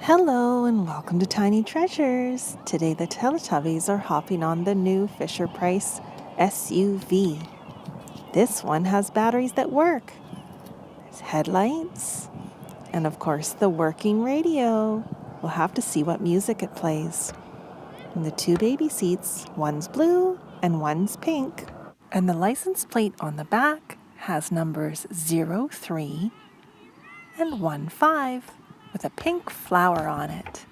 Hello and welcome to Tiny Treasures. Today the Teletubbies are hopping on the new Fisher-Price SUV. This one has batteries that work. There's headlights and of course the working radio. We'll have to see what music it plays. And the two baby seats, one's blue and one's pink. And the license plate on the back has numbers 03 and 15 with a pink flower on it.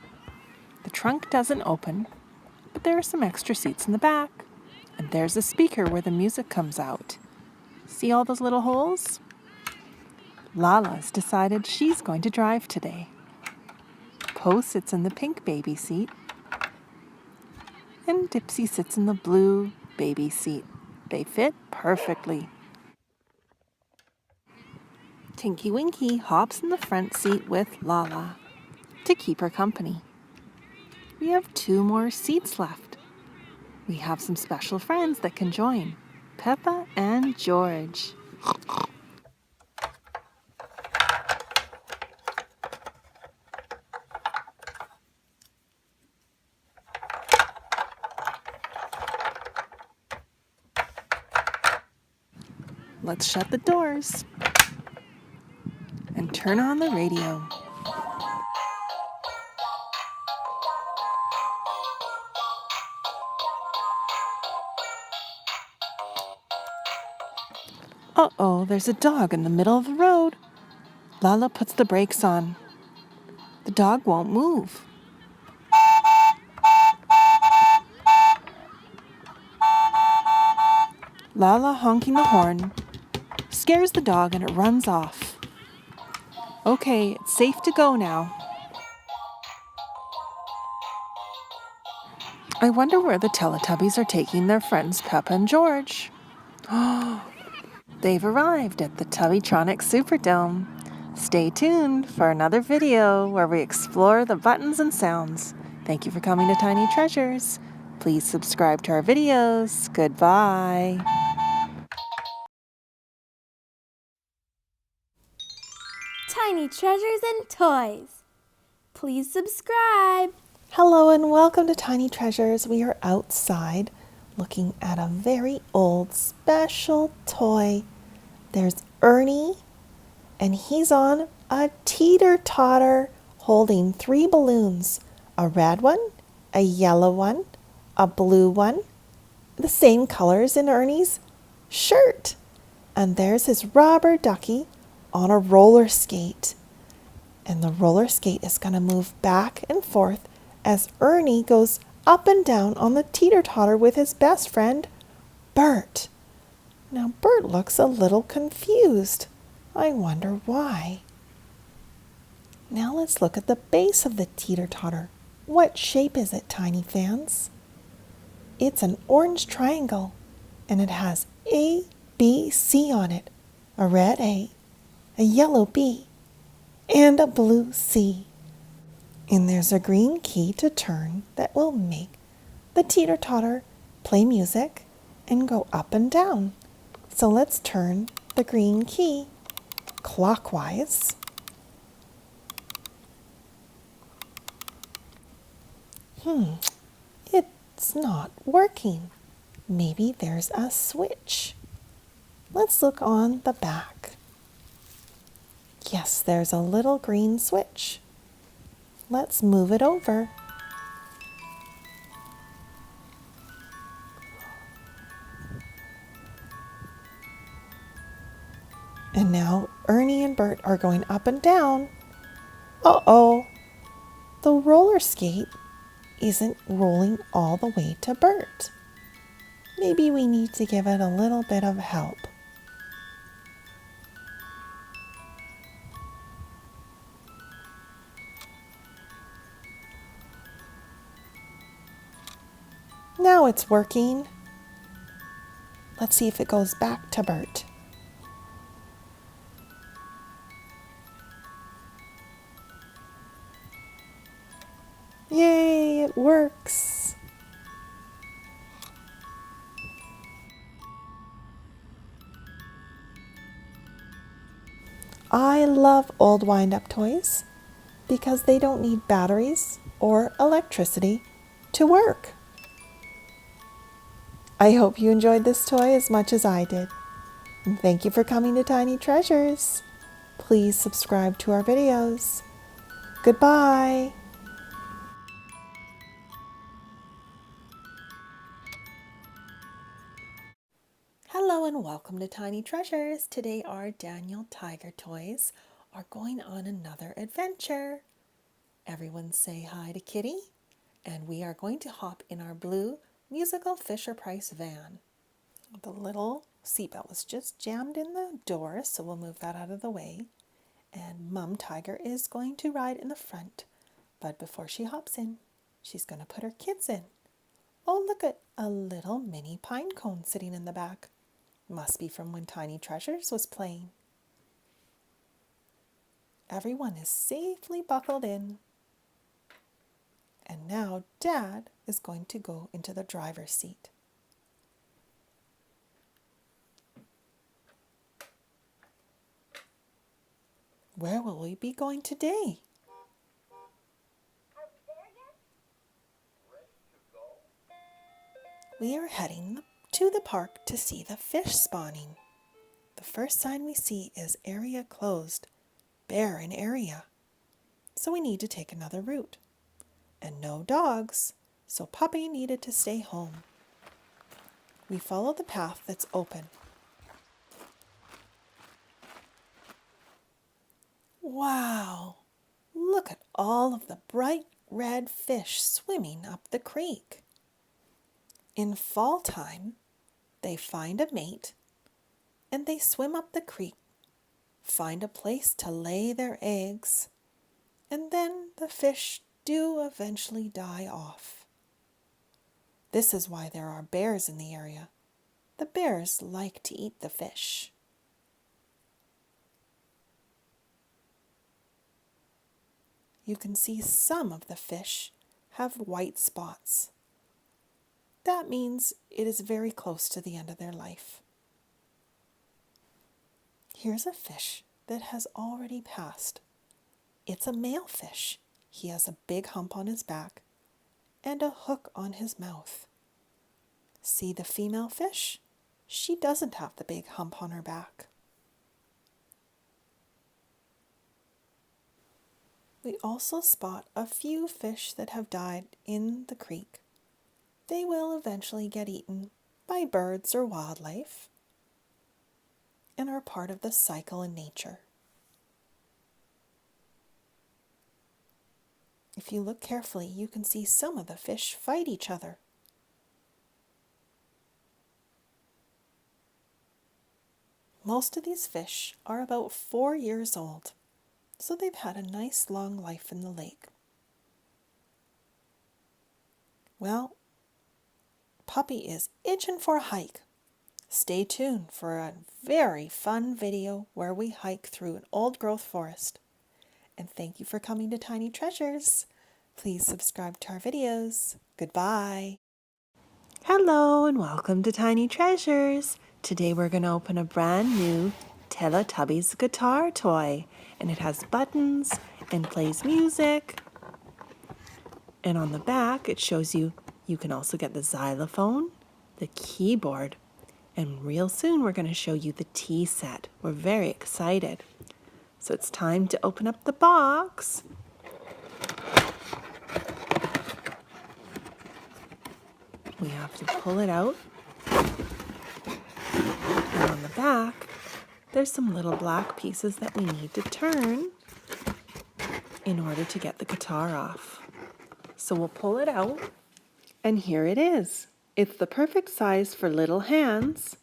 The trunk doesn't open, but there are some extra seats in the back. And there's a speaker where the music comes out. See all those little holes? Lala's decided she's going to drive today. Po sits in the pink baby seat, and Dipsy sits in the blue baby seat. They fit perfectly. Tinky Winky hops in the front seat with Lala to keep her company. We have 2 more seats left. We have some special friends that can join, Peppa and George. Let's shut the doors and turn on the radio. Uh-oh, there's a dog in the middle of the road. Lala puts the brakes on. The dog won't move. Lala honking the horn scares the dog and it runs off. Okay, it's safe to go now. I wonder where the Teletubbies are taking their friends Peppa and George. They've arrived at the Tubbytronic Superdome. Stay tuned for another video where we explore the buttons and sounds. Thank you for coming to Tiny Treasures. Please subscribe to our videos. Goodbye. Tiny Treasures and Toys. Please subscribe. Hello and welcome to Tiny Treasures. We are outside looking at a very old special toy. There's Ernie and he's on a teeter-totter holding 3 balloons. A red one, a yellow one, a blue one, the same colors in Ernie's shirt. And there's his rubber ducky on a roller skate. And the roller skate is going to move back and forth as Ernie goes up and down on the teeter-totter with his best friend, Bert. Now Bert looks a little confused. I wonder why. Now let's look at the base of the teeter-totter. What shape is it, Tiny fans? It's an orange triangle, and it has A, B, C on it. A red A, a yellow B, and a blue C. And there's a green key to turn that will make the teeter-totter play music and go up and down. So let's turn the green key clockwise. It's not working. Maybe there's a switch. Let's look on the back. Yes, there's a little green switch. Let's move it over. And now Ernie and Bert are going up and down. Uh-oh, the roller skate isn't rolling all the way to Bert. Maybe we need to give it a little bit of help. Now it's working. Let's see if it goes back to Bert. Yay, it works. I love old wind-up toys because they don't need batteries or electricity to work. I hope you enjoyed this toy as much as I did. And thank you for coming to Tiny Treasures. Please subscribe to our videos. Goodbye. Hello and welcome to Tiny Treasures. Today our Daniel Tiger toys are going on another adventure. Everyone say hi to Kitty, and we are going to hop in our blue musical Fisher-Price van. The little seatbelt was just jammed in the door, so we'll move that out of the way. And Mum Tiger is going to ride in the front, but before she hops in, she's going to put her kids in. Oh, look at a little mini pine cone sitting in the back. Must be from when Tiny Treasures was playing. Everyone is safely buckled in. And now Dad is going to go into the driver's seat. Where will we be going today? We are heading to the park to see the fish spawning. The first sign we see is area closed, bare in area. So we need to take another route. And no dogs, so Puppy needed to stay home. We follow the path that's open. Wow! Look at all of the bright red fish swimming up the creek. In fall time, they find a mate and they swim up the creek, find a place to lay their eggs, and then the fish do eventually die off. This is why there are bears in the area. The bears like to eat the fish. You can see some of the fish have white spots. That means it is very close to the end of their life. Here's a fish that has already passed. It's a male fish. He has a big hump on his back and a hook on his mouth. See the female fish? She doesn't have the big hump on her back. We also spot a few fish that have died in the creek. They will eventually get eaten by birds or wildlife and are part of the cycle in nature. If you look carefully, you can see some of the fish fight each other. Most of these fish are about 4 years old, so they've had a nice long life in the lake. Well, Puppy is itching for a hike. Stay tuned for a very fun video where we hike through an old-growth forest. And thank you for coming to Tiny Treasures. Please subscribe to our videos. Goodbye. Hello and welcome to Tiny Treasures. Today we're going to open a brand new Teletubbies guitar toy. And it has buttons and plays music. And on the back it shows you can also get the xylophone, the keyboard, and real soon we're going to show you the tea set. We're very excited. So it's time to open up the box. We have to pull it out. And on the back, there's some little black pieces that we need to turn in order to get the guitar off. So we'll pull it out, and here it is. It's the perfect size for little hands.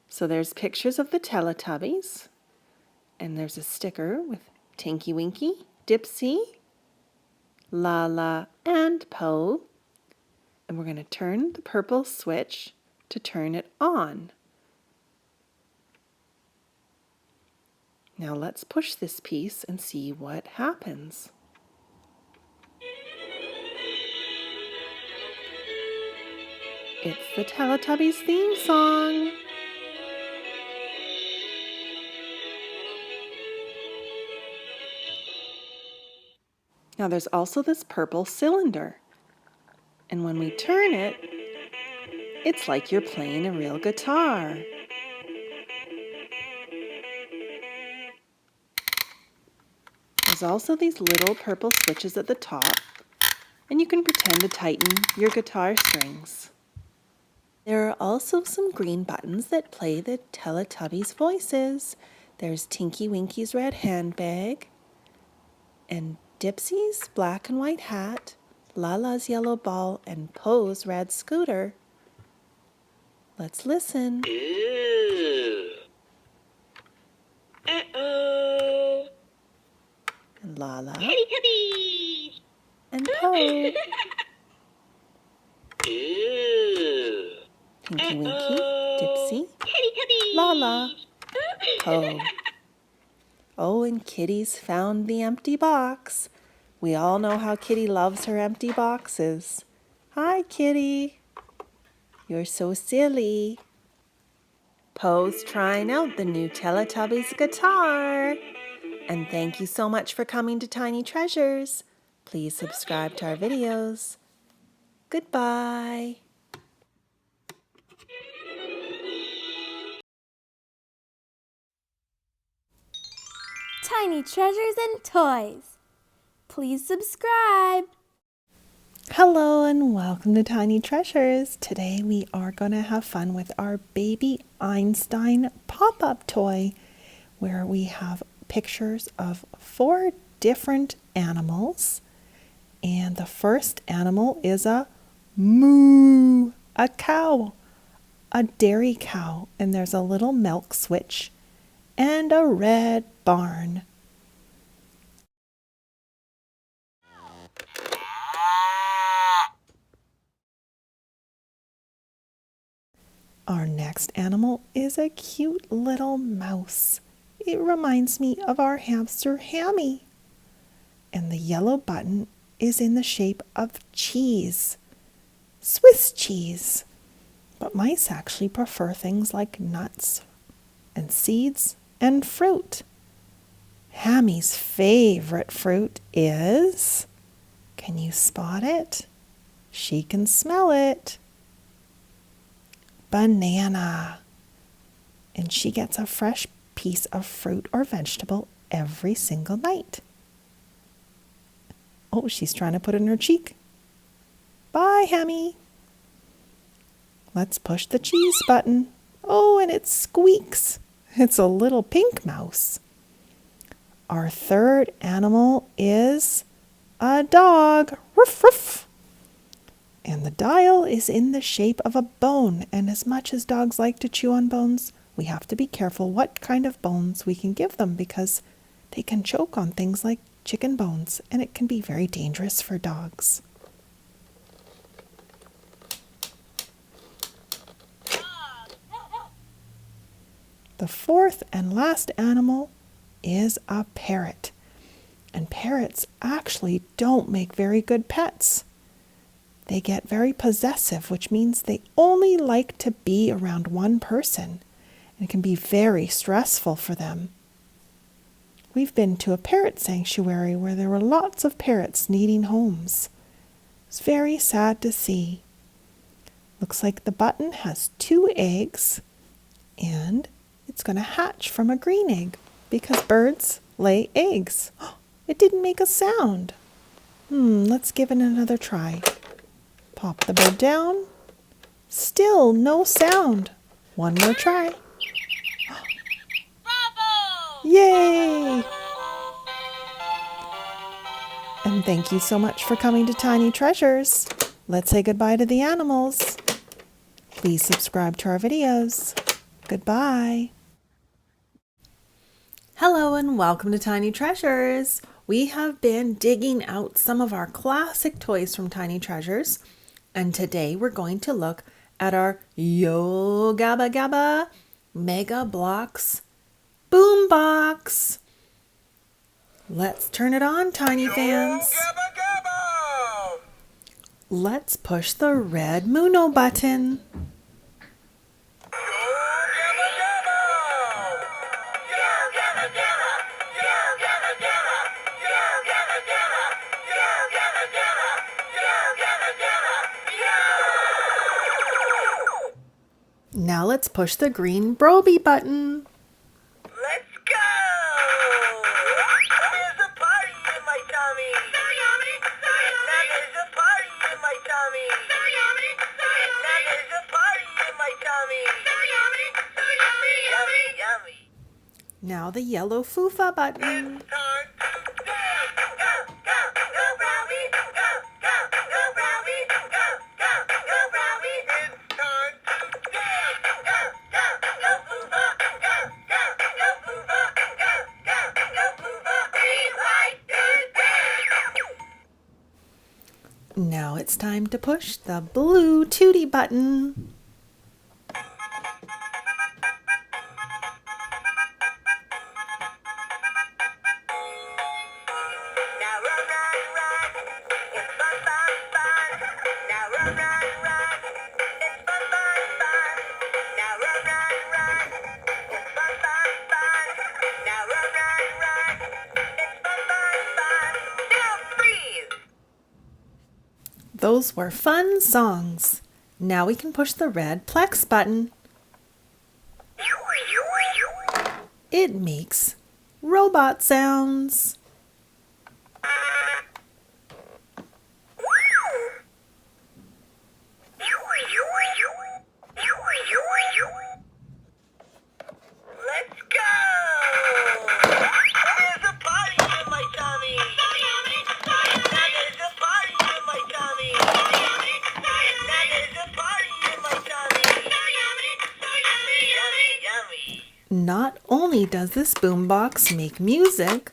So there's pictures of the Teletubbies, and there's a sticker with Tinky Winky, Dipsy, Lala, and Po. And we're going to turn the purple switch to turn it on. Now let's push this piece and see what happens. It's the Teletubbies theme song. Now there's also this purple cylinder. And when we turn it, it's like you're playing a real guitar. There's also these little purple switches at the top, and you can pretend to tighten your guitar strings. There are also some green buttons that play the Teletubbies voices. There's Tinky Winky's red handbag, and Dipsy's black and white hat, Lala's yellow ball, and Poe's red scooter. Let's listen. Ew. Uh-oh. And Lala. Teletubbies. And Poe. Ew. Tinky Winky, Dipsy, Teletubbies. Lala, Poe. Oh, and Kitty's found the empty box. We all know how Kitty loves her empty boxes. Hi, Kitty. You're so silly. Poe's trying out the new Teletubbies guitar. And thank you so much for coming to Tiny Treasures. Please subscribe to our videos. Goodbye. Tiny Treasures and Toys. Please subscribe. Hello and welcome to Tiny Treasures. Today we are going to have fun with our baby Einstein pop-up toy where we have pictures of 4 different animals. And the first animal is a moo, a cow, a dairy cow. And there's a little milk switch and a red barn. Our next animal is a cute little mouse. It reminds me of our hamster Hammy. And the yellow button is in the shape of cheese, Swiss cheese. But mice actually prefer things like nuts and seeds and fruit. Hammy's favorite fruit is, can you spot it? She can smell it. Banana. And she gets a fresh piece of fruit or vegetable every single night. Oh, she's trying to put it in her cheek. Bye, Hammy. Let's push the cheese button. Oh, and it squeaks. It's a little pink mouse. Our third animal is a dog. Ruff, ruff. And the dial is in the shape of a bone. And as much as dogs like to chew on bones, we have to be careful what kind of bones we can give them because they can choke on things like chicken bones, and it can be very dangerous for dogs. The fourth and last animal is a parrot. And parrots actually don't make very good pets. They get very possessive, which means they only like to be around one person. And it can be very stressful for them. We've been to a parrot sanctuary where there were lots of parrots needing homes. It's very sad to see. Looks like the button has 2 eggs and it's going to hatch from a green egg because birds lay eggs. It didn't make a sound. Let's give it another try. Pop the bird down. Still no sound. One more try. Yay! And thank you so much for coming to Tiny Treasures. Let's say goodbye to the animals. Please subscribe to our videos. Goodbye. Hello and welcome to Tiny Treasures. We have been digging out some of our classic toys from Tiny Treasures. And today we're going to look at our Yo Gabba Gabba Mega Blocks Boombox. Let's turn it on, Tiny fans. Gabba Gabba! Let's push the red Muno button. Now let's push the green Broby button. Let's go! There's a party in my tummy. Now there's a party in my tummy. Now there's a party in my tummy. Yummy, yummy. Now the yellow Fufa button. Time to dance. Go, go, go, Brownie. Go, go, go, Brownie. Go, go, go, Brownie. It's time to dance. Go, go, go, Fufa. Go, go, go, Fufa. Go, go, go, Fufa. We like to dance. Now it's time to push the blue Tootie button. Now run, run, run. It's fun, fun, fun. Now run, run, run. It's fun, fun, fun. Now run, run, run. It's fun, fun, fun. Now run, run, run. It's fun, fun, fun. Now freeze. Those were fun songs. Now we can push the red Plex button. It makes robot sounds. Let's go! There's a party in my tummy. Now there's a party in my tummy. Now there's a party in my tummy. Yummy, yummy. Not only does this boombox make music,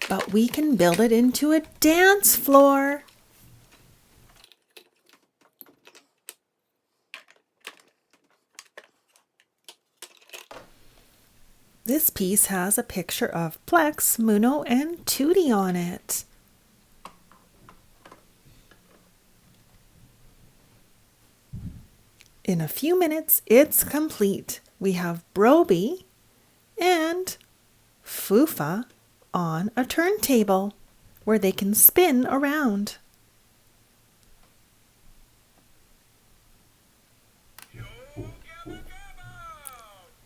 but we can build it into a dance floor. This piece has a picture of Plex, Muno, and Tootie on it. In a few minutes, it's complete. We have Broby and Fufa on a turntable where they can spin around.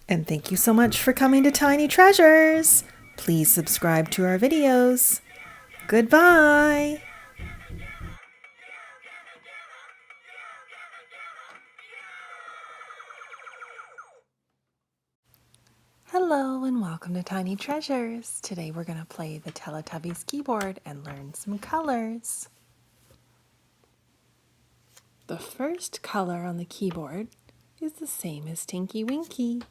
And thank you so much for coming to Tiny Treasures. Please subscribe to our videos. Goodbye. Hello and welcome to Tiny Treasures. Today we're going to play the Teletubbies keyboard and learn some colors. The first color on the keyboard is the same as Tinky Winky.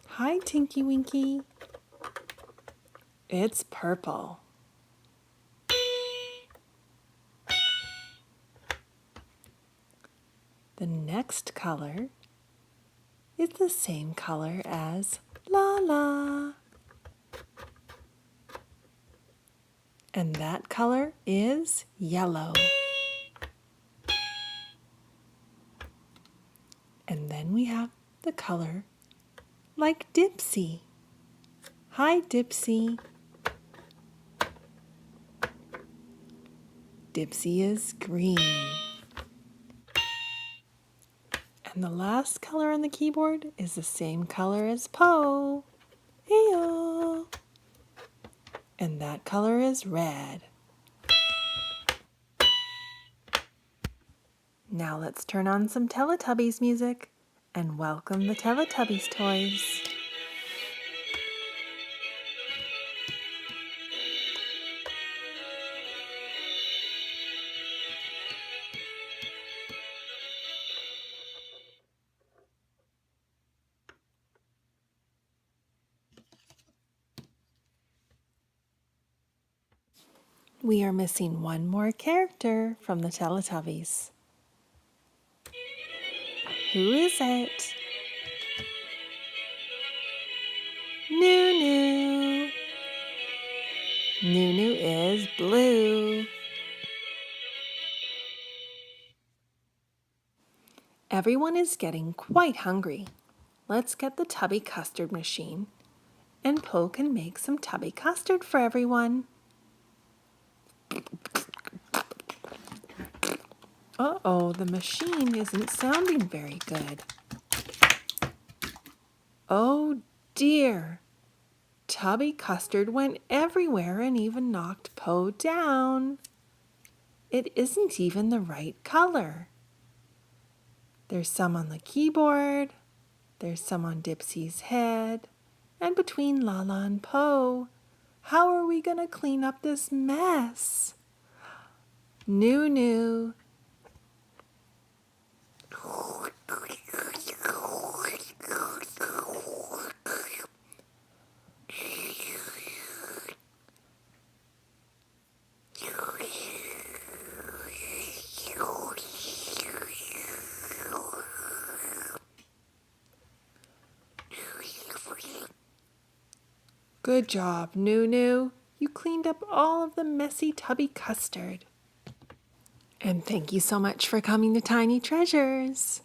Hi, Tinky Winky. It's purple. The next color is the same color as Lala. And that color is yellow. And then we have the color like Dipsy. Hi, Dipsy. Dipsy is green. And the last color on the keyboard is the same color as Po. Hey-o. And that color is red. Now let's turn on some Teletubbies music and welcome the Teletubbies toys. We are missing one more character from the Teletubbies. Who is it? Nunu. Nunu is blue. Everyone is getting quite hungry. Let's get the tubby custard machine, and Po can make some tubby custard for everyone. Uh-oh, the machine isn't sounding very good. Oh dear, Tubby Custard went everywhere and even knocked Po down. It isn't even the right color. There's some on the keyboard, there's some on Dipsy's head, and between Lala and Po. How are we going to clean up this mess? Noo. Good job, Noo. You cleaned up all of the messy Tubby Custard. And thank you so much for coming to Tiny Treasures.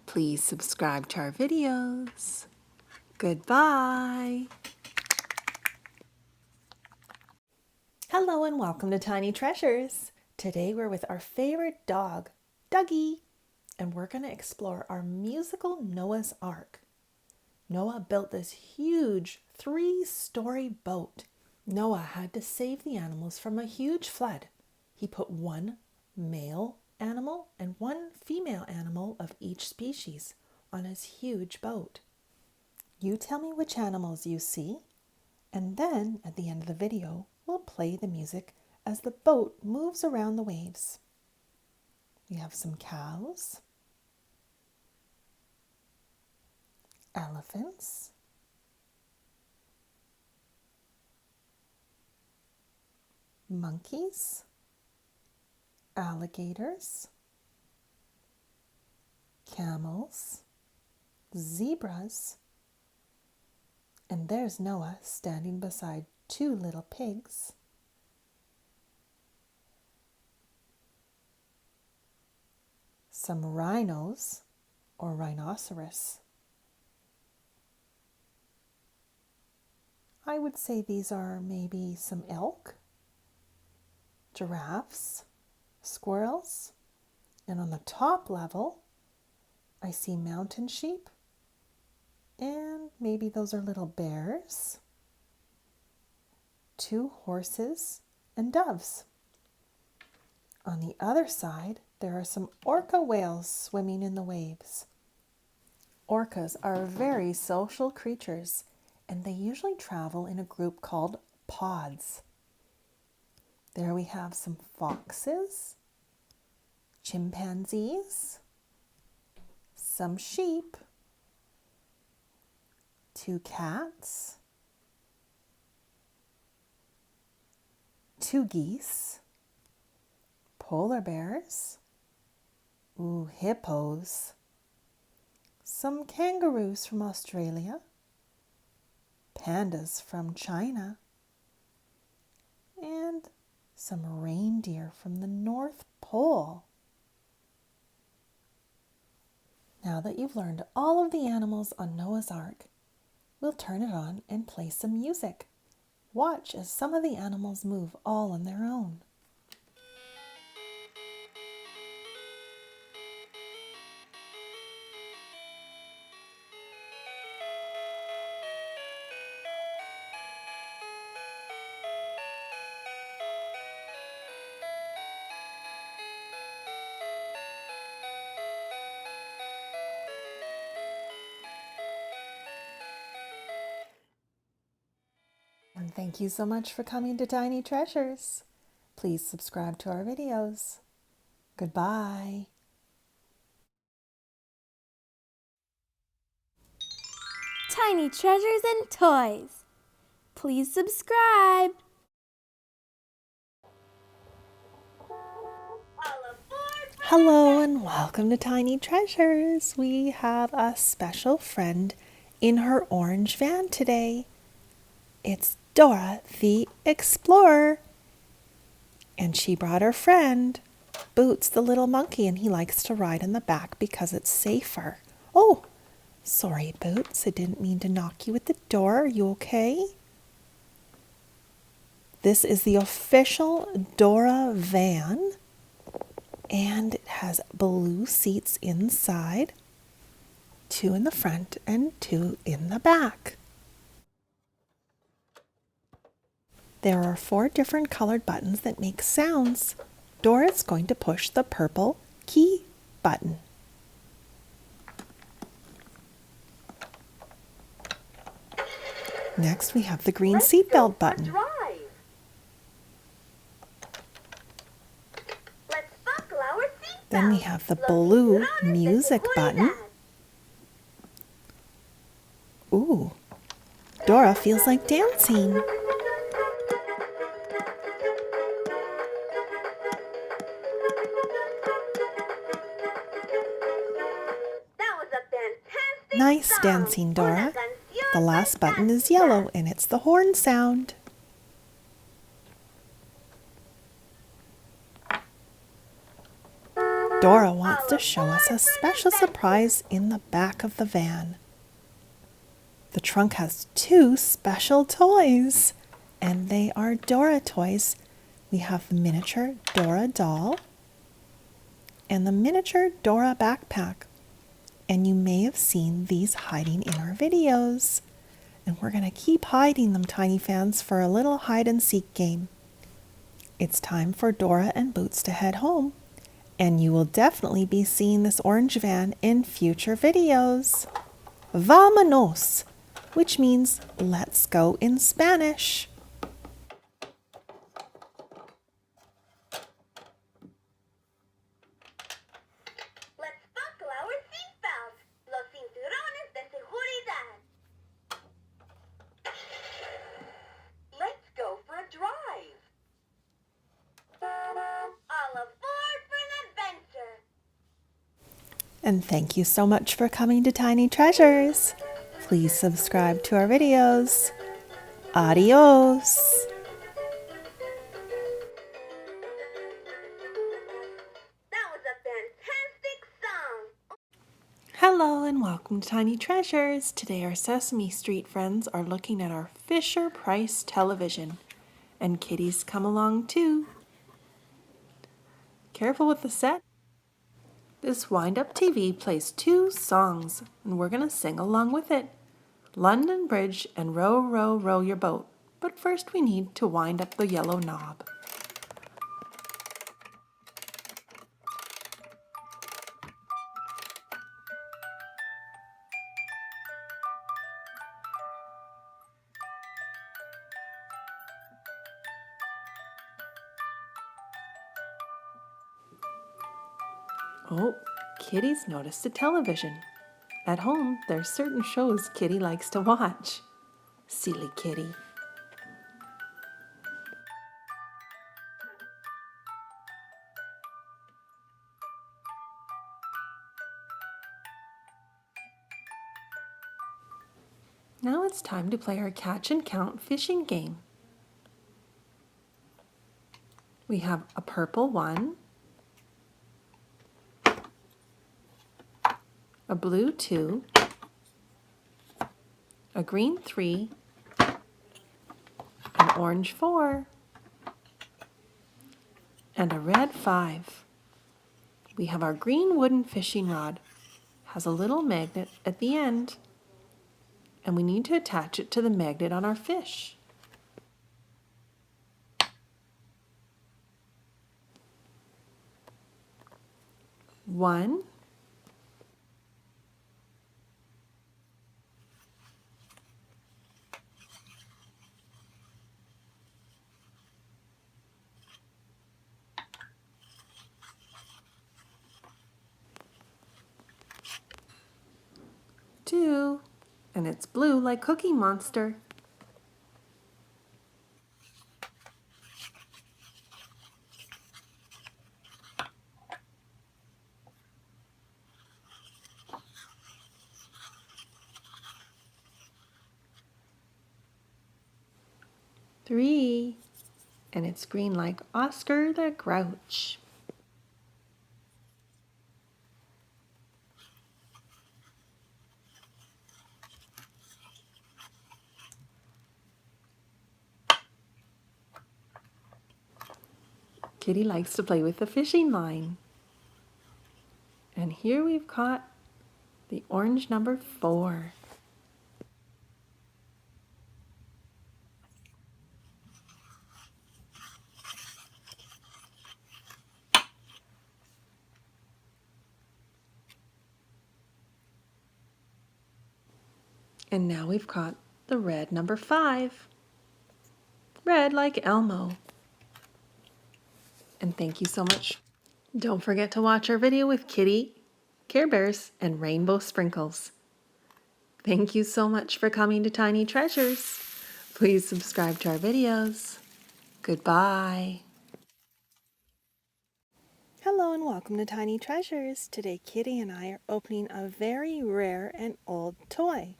Please subscribe to our videos. Goodbye. Hello and welcome to Tiny Treasures. Today we're with our favorite dog, Dougie, and we're going to explore our musical Noah's Ark. Noah built this huge 3-story boat. Noah had to save the animals from a huge flood. He put one male animal and one female animal of each species on his huge boat. You tell me which animals you see, and then at the end of the video, we'll play the music as the boat moves around the waves. We have some cows, elephants, monkeys, alligators, camels, zebras, and there's Noah standing beside 2 little pigs. Some rhinos or rhinoceros. I would say these are maybe some elk, giraffes, squirrels, and on the top level, I see mountain sheep, and maybe those are little bears, 2 horses, and doves. On the other side, there are some orca whales swimming in the waves. Orcas are very social creatures, and they usually travel in a group called pods. There we have some foxes, chimpanzees, some sheep, 2 cats, 2 geese, polar bears, hippos, some kangaroos from Australia, pandas from China, and some reindeer from the North Pole. Now that you've learned all of the animals on Noah's Ark, we'll turn it on and play some music. Watch as some of the animals move all on their own. And thank you so much for coming to Tiny Treasures. Please subscribe to our videos. Goodbye. Tiny Treasures and Toys. Please subscribe. Hello and welcome to Tiny Treasures. We have a special friend in her orange van today. It's Dora the Explorer. And she brought her friend, Boots the little monkey, and he likes to ride in the back because it's safer. Oh, sorry, Boots. I didn't mean to knock you at the door. Are you okay? This is the official Dora van. And it has blue seats inside, 2 in the front and 2 in the back. There are 4 different colored buttons that make sounds. Dora's going to push the purple key button. Next, we have the green seatbelt button. Then we have the blue music button. Ooh, Dora feels like dancing. Nice dancing, Dora. The last button is yellow and it's the horn sound. Dora wants to show us a special surprise in the back of the van. The trunk has 2 special toys, and they are Dora toys. We have the miniature Dora doll and the miniature Dora backpack. And you may have seen these hiding in our videos. And we're going to keep hiding them, Tiny fans, for a little hide and seek game. It's time for Dora and Boots to head home. And you will definitely be seeing this orange van in future videos. Vámonos, which means let's go in Spanish. Let's buckle our seatbelts. Los cinturones de seguridad. Let's go for a drive. All aboard for an adventure. And thank you so much for coming to Tiny Treasures. Please subscribe to our videos. Adios. That was a fantastic song. Hello and welcome to Tiny Treasures. Today our Sesame Street friends are looking at our Fisher-Price television. And kitties come along too. Careful with the set. This wind-up TV plays 2 songs and we're going to sing along with it. London Bridge and Row, Row, Row Your Boat. But first we need to wind up the yellow knob. Oh, Kitty's noticed the television. At home, there's certain shows Kitty likes to watch. Silly Kitty. Now it's time to play our catch and count fishing game. We have a purple 1, a blue 2, a green 3, an orange 4, and a red 5. We have our green wooden fishing rod. Has a little magnet at the end, and we need to attach it to the magnet on our fish. One, two, and it's blue like Cookie Monster. 3, and it's green like Oscar the Grouch. 'Kitty likes to play with the fishing line. And here we've caught the orange number 4. And now we've caught the red number 5. Red like Elmo. And thank you so much. Don't forget to watch our video with Kitty, Care Bears, and Rainbow Sprinkles. Thank you so much for coming to Tiny Treasures. Please subscribe to our videos. Goodbye. Hello and welcome to Tiny Treasures. Today Kitty and I are opening a very rare and old toy,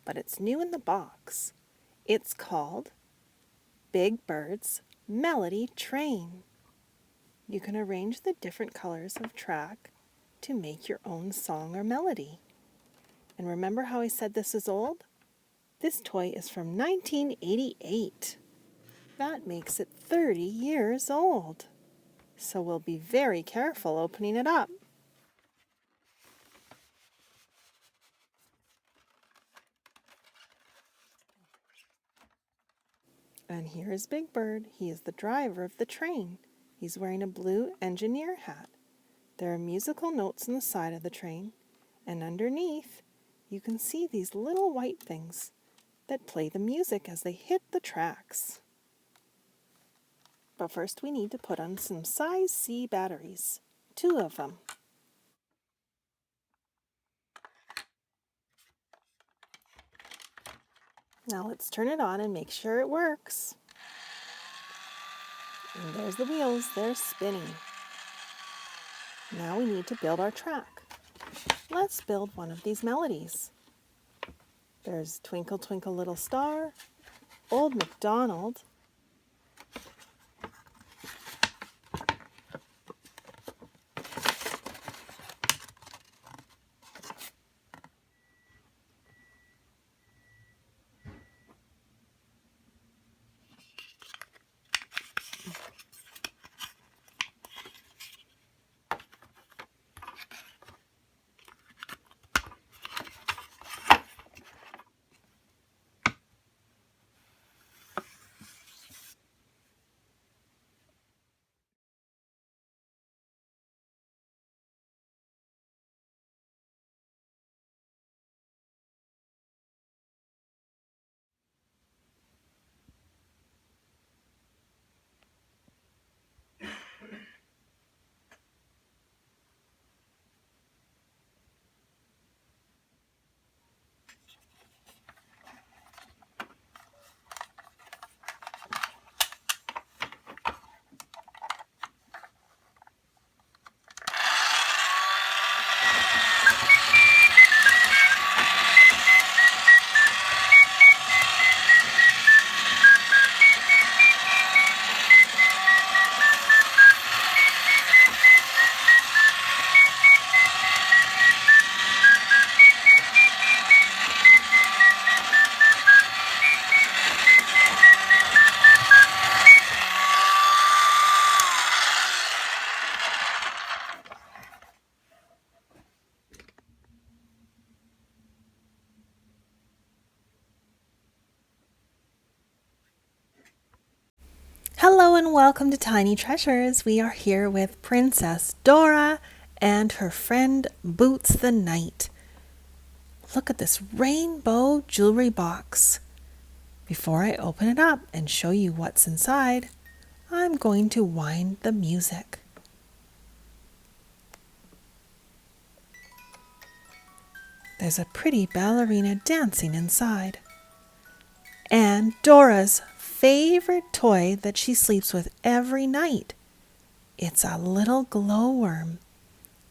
but it's new in the box. It's called Big Bird's Melody Train. You can arrange the different colors of track to make your own song or melody. And remember how I said this is old? This toy is from 1988. That makes it 30 years old. So we'll be very careful opening it up. And here is Big Bird. He is the driver of the train. He's wearing a blue engineer hat. There are musical notes on the side of the train, and underneath you can see these little white things that play the music as they hit the tracks. But first we need to put on some size C batteries, 2 of them. Now let's turn it on and make sure it works. And there's the wheels, they're spinning. Now we need to build our track. Let's build one of these melodies. There's Twinkle Twinkle Little Star, Old MacDonald, Hello and welcome to Tiny Treasures. We are here with Princess Dora and her friend Boots the Knight. Look at this rainbow jewelry box. Before I open it up and show you what's inside, I'm going to wind the music. There's a pretty ballerina dancing inside. And Dora's favorite toy that she sleeps with every night. It's a little glowworm.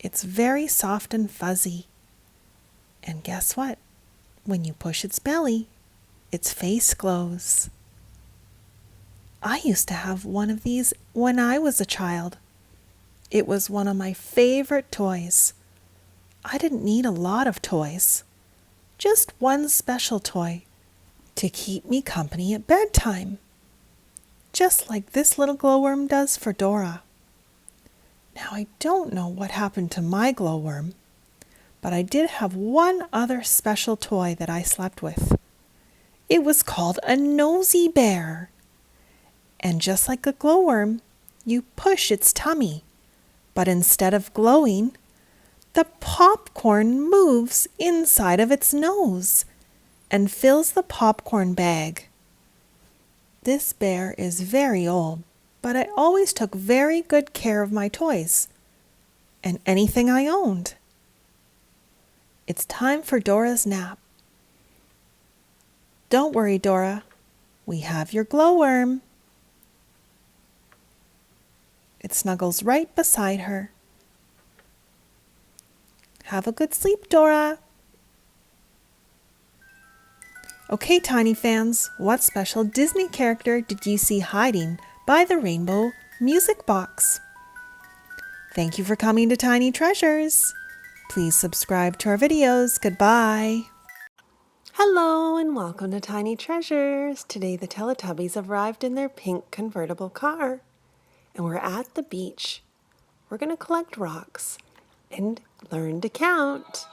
It's very soft and fuzzy. And guess what? When you push its belly, its face glows. I used to have one of these when I was a child. It was one of my favorite toys. I didn't need a lot of toys. Just one special toy to keep me company at bedtime. Just like this little glowworm does for Dora. Now, I don't know what happened to my glowworm, but I did have one other special toy that I slept with. It was called a nosy bear. And just like a glowworm, you push its tummy. But instead of glowing, the popcorn moves inside of its nose and fills the popcorn bag. This bear is very old, but I always took very good care of my toys and anything I owned. It's time for Dora's nap. Don't worry, Dora. We have your glowworm. It snuggles right beside her. Have a good sleep, Dora. Okay, Tiny fans, what special Disney character did you see hiding by the rainbow music box? Thank you for coming to Tiny Treasures. Please subscribe to our videos. Goodbye. Hello and welcome to Tiny Treasures. Today the Teletubbies have arrived in their pink convertible car and we're at the beach. We're going to collect rocks and learn to count.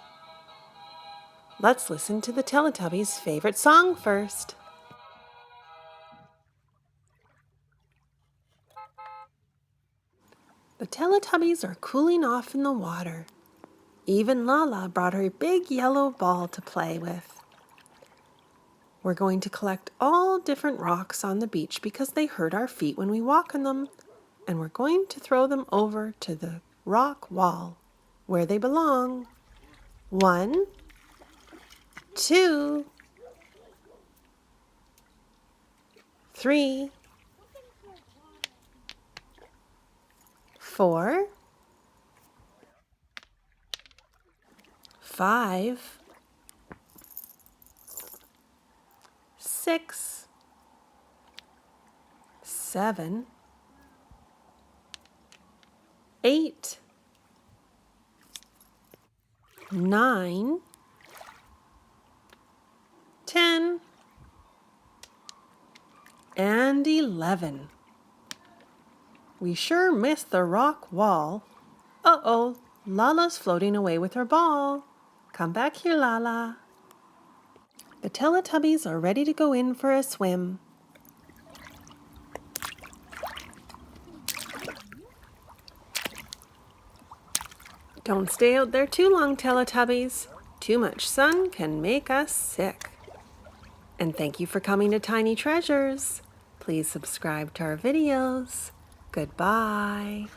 Let's listen to the Teletubbies' favorite song first. The Teletubbies are cooling off in the water. Even Lala brought her big yellow ball to play with. We're going to collect all different rocks on the beach because they hurt our feet when we walk on them. And we're going to throw them over to the rock wall where they belong. 1, 2, 3, 4, 5, 6, 7, 8, 9, 10, and 11. We sure missed the rock wall. Uh-oh, Lala's floating away with her ball. Come back here, Lala. The Teletubbies are ready to go in for a swim. Don't stay out there too long, Teletubbies. Too much sun can make us sick. And thank you for coming to Tiny Treasures. Please subscribe to our videos. Goodbye.